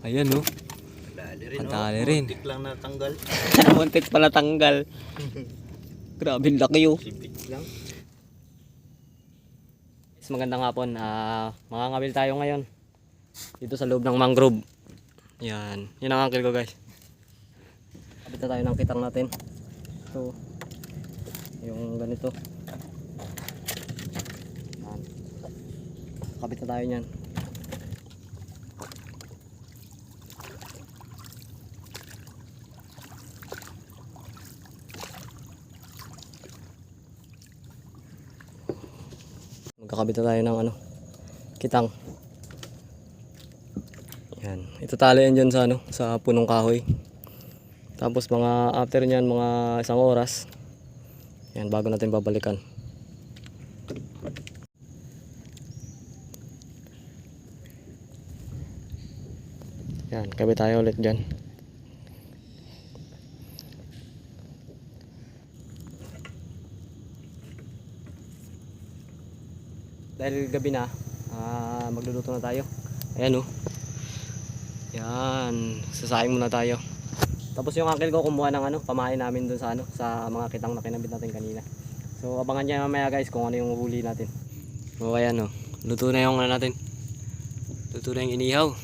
Ayan no. Madali rin. Muntik lang natanggal. Muntik pala tanggal. Grabe laki oh. Sipit lang. Magandang hapon. Mangangabil tayo ngayon. Dito sa loob ng mangrove. Yan. Yan ang uncle ko guys. Kabit na tayo ng kitang natin. Ito. Yung ganito. Yan. Kabit na tayo niyan. Magkakabit na tayo ng kitang. Yan. Ito tali yan dyan sa sa punong kahoy. Tapos mga after nyan, mga isang oras. Yan, bago natin babalikan. Yan, kabit tayo ulit dyan. Dahil gabi na, magluluto na tayo. Ayan oh. Yan, sasaing muna tayo. Tapos yung uncle ko kumuha ng pamain namin dun sa sa mga kitang na kinabit natin kanina. So abangan niyo mamaya guys kung ano yung huli natin. So ayan oh. Luto na yung natin. Luto na yung inihaw.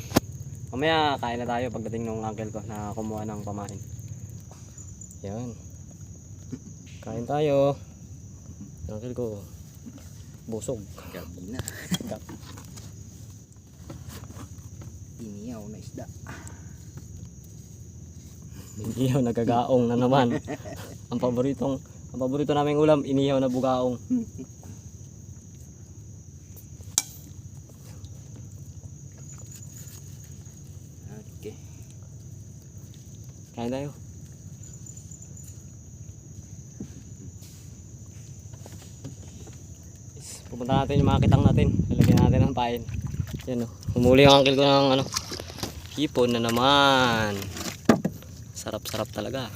Mamaya kain na tayo pagdating ng uncle ko na kumuha ng pamain. Yan. Kain tayo. Yung uncle ko busog. Gabi na. Iniyaw na isda. Inihaw na gagaong na naman. Ang paborito naming ulam, inihaw na bugaong. Okay. Kain tayo. Pupunta natin yung mga kitang natin. Lalagyan natin ng pain. Yan oh. Humuli yung uncle ko ng hipon na naman. Sarap-sarap talaga.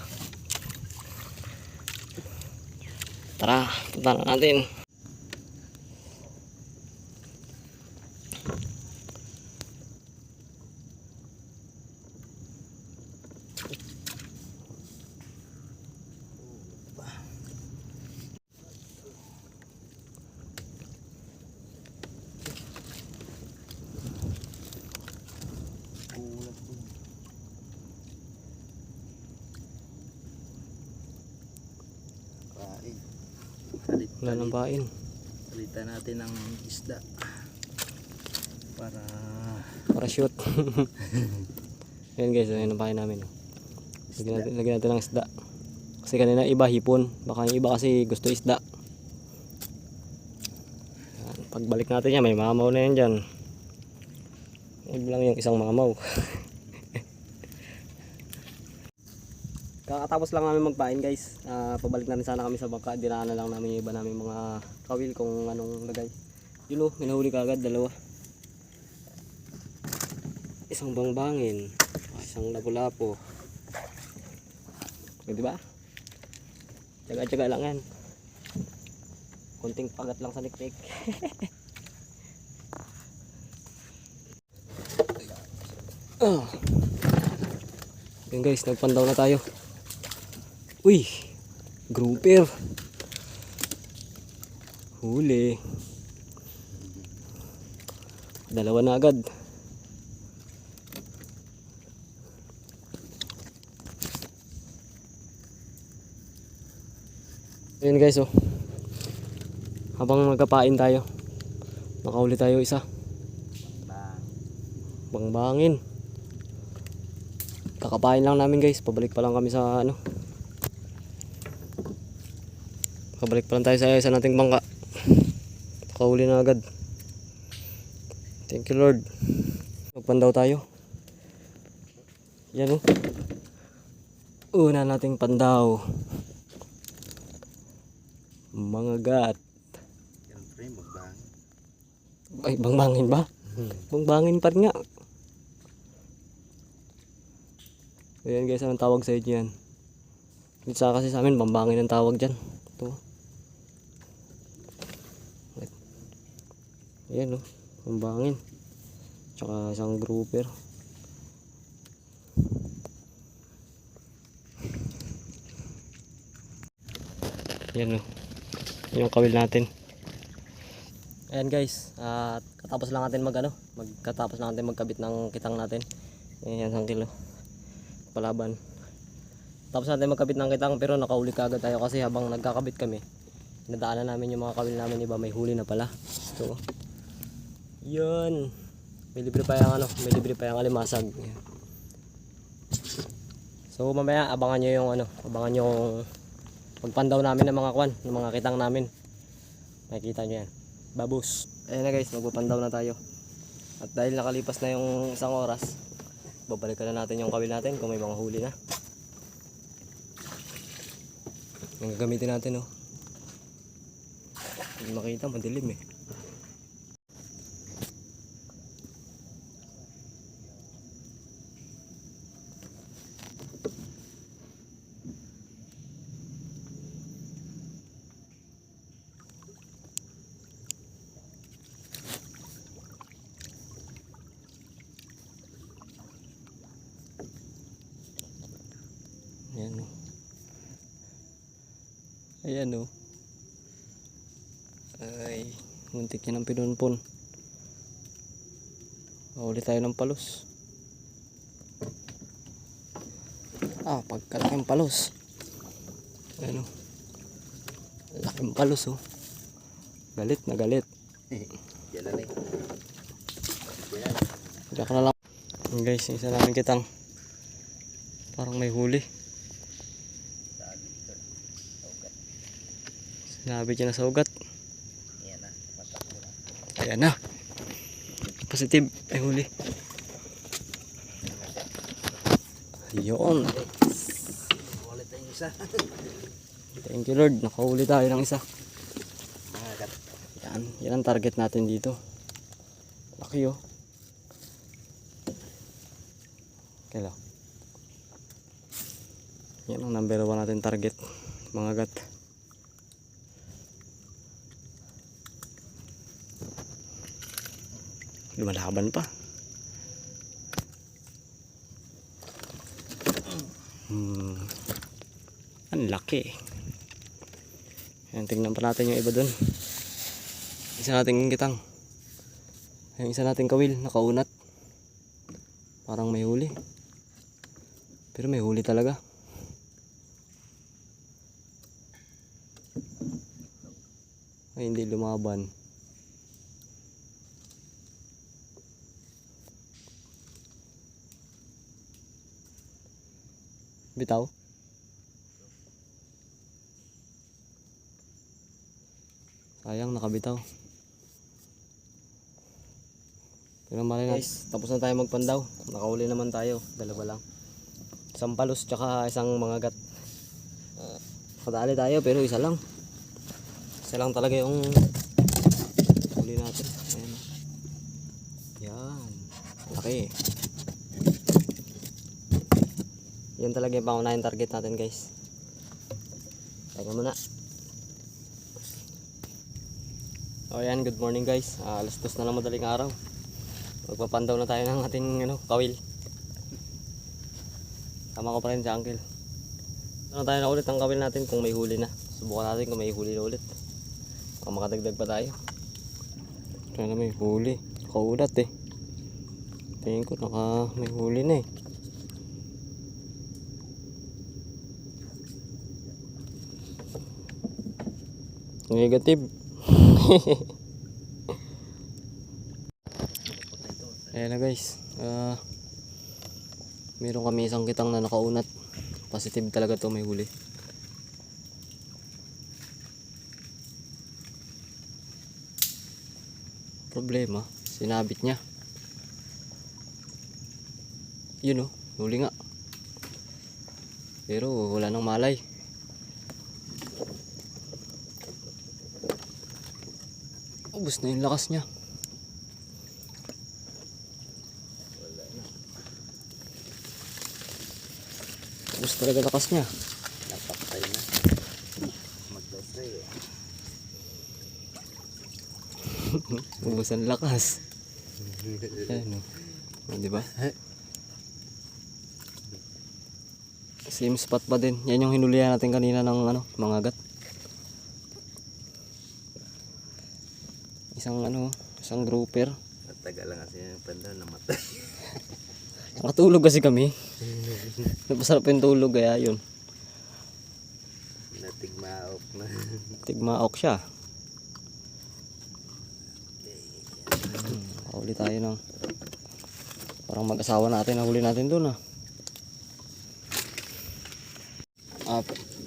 Tara, punta na natin. Wala nang pain. Palitan natin ng isda para shoot. Ayan guys, ayan ang pain namin. Lagyan natin ng isda. Kasi kanina iba hipon. Baka yung iba kasi gusto isda. Ayan, pagbalik natin yan, may mamaw na yan dyan. Huwag lang yung isang mamaw. Kakatapos lang namin magpain guys. Pabalik na rin sana kami sa bangka. Dinaan na lang namin yung iba namin mga kawil kung anong lagay. Yun o, minahuli ka agad, dalawa. Isang bangbangin. Isang lapu-lapo. Diba? Tsaga-tsaga lang yan. Kunting pagat lang sa likpik. Yan guys, nagpandaw na tayo. Uy, grouper. Huli. Dalawa na agad. Ayan guys oh. Habang nagkapain tayo, nakahuli tayo isa. Bangbangin. Kakapain lang namin guys. Pabalik pa lang kami sa Pabalik pa lang tayo sa isa nating bangka. Nakahuli na agad. Thank you Lord. Magpandaw tayo. Yan oh. Una nating pandaw. Mga gat. Siyempre magbangin. Ay, bangbangin ba? Bangbangin pa rin nga. Ayan guys, anong tawag sa inyo yan? Dito sa kasi sa amin, bambangin ang tawag dyan. Ito. Ayan o, bambangin. Tsaka isang grouper. Yan o. Yung kawil natin. Ayan guys. Katapos lang natin magkatapos lang natin magkabit ng kitang natin. Ayan, 1 kilo. Palaban. Tapos natin magkabit ng kitang pero nakauli kagad tayo kasi habang nagkakabit kami, nadaanan namin yung mga kawil namin, iba may huli na pala. So, yun. May libre pa yung alimasag. Ayan. So mamaya abangan nyo yung pagpandaw namin ng mga ng mga kitang namin. Makikita nyo yan. Babus. Ayan na guys, magpapandaw na tayo. At dahil nakalipas na yung 1 oras, babalikan na natin yung kawil natin kung may mga huli na. Yung gagamitin natin oh. Hindi makita, madilim eh. Ayan o. Ayan o. Ay, muntik yan ang pinunpon. Mahuli tayo ng palos. Pagkalaking palos. Ayan o. Laking palos o. Galit na galit. Yan na Diyak na lang. Guys, isa namin kitang. Parang may huli. Sinabi niya na sa ugat. Yan na. Matakbo na. Ayan na. Positive. May huli. Ayun. Ulit na yung isa. Thank you Lord. Nakahuli tayo ng isa. Mga Yan. Yan ang target natin dito. Laki oh. Kaya. Yan ang number 1 natin target. Mga gat. Lumalaban pa. Ang laki. Ayan, tingnan pa natin yung iba dun. Isa nating kitang. Yung isa nating kawil, nakaunat. Parang may huli. Pero may huli talaga. Ay, hindi lumaban. Bitaw. Sayang, nakabitaw. Pero mali na. Guys, tapos na tayo magpandaw. Nakauli naman tayo. Dalawa lang. Isang palos tsaka isang mga gat. Kadali tayo pero isa lang. Isa lang talaga yung huli natin. Ayan. Yan. Laki. Yan talaga yung pangunahing target natin guys. Teka muna. O yan, good morning guys. Alas 2 na lang madaling araw. Magpapandaw na tayo ng ating kawil. Sama ko pa rin si Uncle. Ano tayo na ulit ang kawil natin kung may huli na. Subukan natin kung may huli na ulit. Baka makadagdag pa tayo. Sana may huli. Kaulat eh. Tingin ko may huli na eh. Negative. Ayan na guys. Meron kami isang kitang na nakaunat. Positive talaga to, may huli. Problema, sinabit niya. Yun oh, huli nga. Pero wala nang malay. Ubus na yung lakas niya. Ubus talaga lakas niya. Napakatay na. Magdasay eh. Ubus ang lakas. Ayan, di ba? Same spot pa din. Yan yung hinulihan natin kanina ng mga agat. Isang grouper. Matagal lang kasi yung panda namatay. Nakatulog kasi kami. Napasarap yung tulog kaya yun. Natigmaok na. Tigmaok siya. Huli tayo ng parang mag-asawa natin. Nahuli natin dun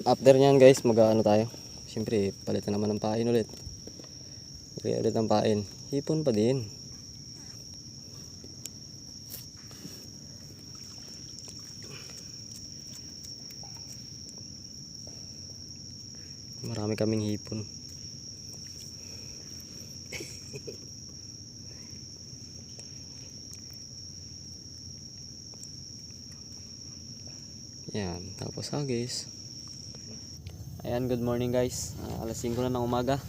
After nyan guys, mag-ano tayo. Siyempre, palitan naman ng pain ulit. Ulit ng pain. Hipon pa din. Marami kaming hipon. Yan, tapos guys. Ayan, good morning guys. Alas 5 na ng umaga.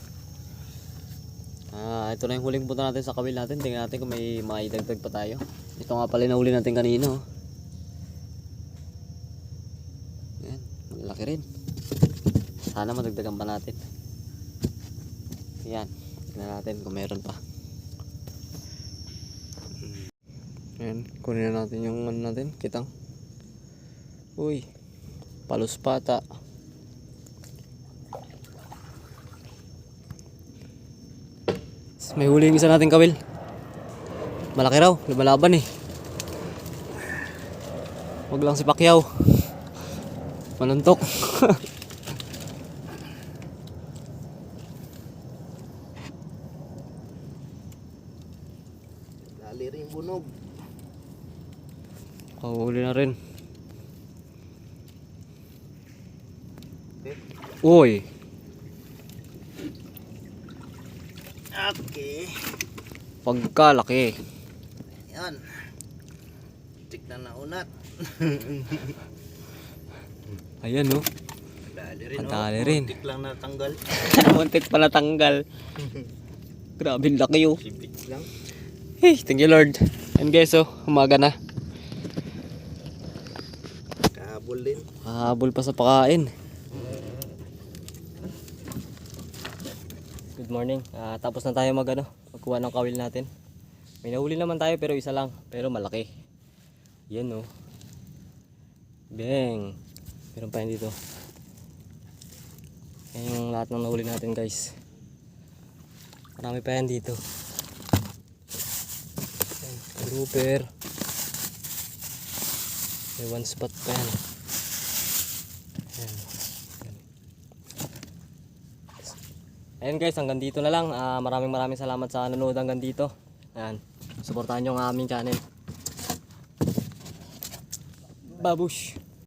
Ito na yung huling punta natin sa kawil natin. Tingnan natin kung may maidagdag pa tayo. Ito nga pala nahuli natin kanina. Ayan, malaki rin. Sana madagdagan pa natin. Ayan, tingnan natin kung meron pa. Ayan, kunin na natin yung natin, kitang. Uy, paluspata. May huli yung isa natin kawil. Malaki raw, lumalaban eh. Wag lang si Pacquiao. Manuntok. Lali rin bunog. Huli na rin. Okay. Uy. Okay. Pagkalaki. Yan. Tignan na unat. Ayan Dali rin. Dali rin. Muntik lang natanggal. Muntik pa natanggal. Grabe laki Sipit lang. Hey, thank you Lord. And guys umaga na. Kahabol din. Habol pa sa pakain. Good morning. Tapos na tayo magkuha ng kawil natin. May nahuli naman tayo pero isa lang. Pero malaki. Yan Bang. Meron pa yan dito. Yan yung lahat ng nahuli natin guys. Marami pa yan dito. Yan, grouper. May one spot pa yan. Yan. Ayan guys, hanggang dito na lang. Maraming salamat sa nanonood hanggang dito. Ayan, suportahan nyo ang aming channel. Babush!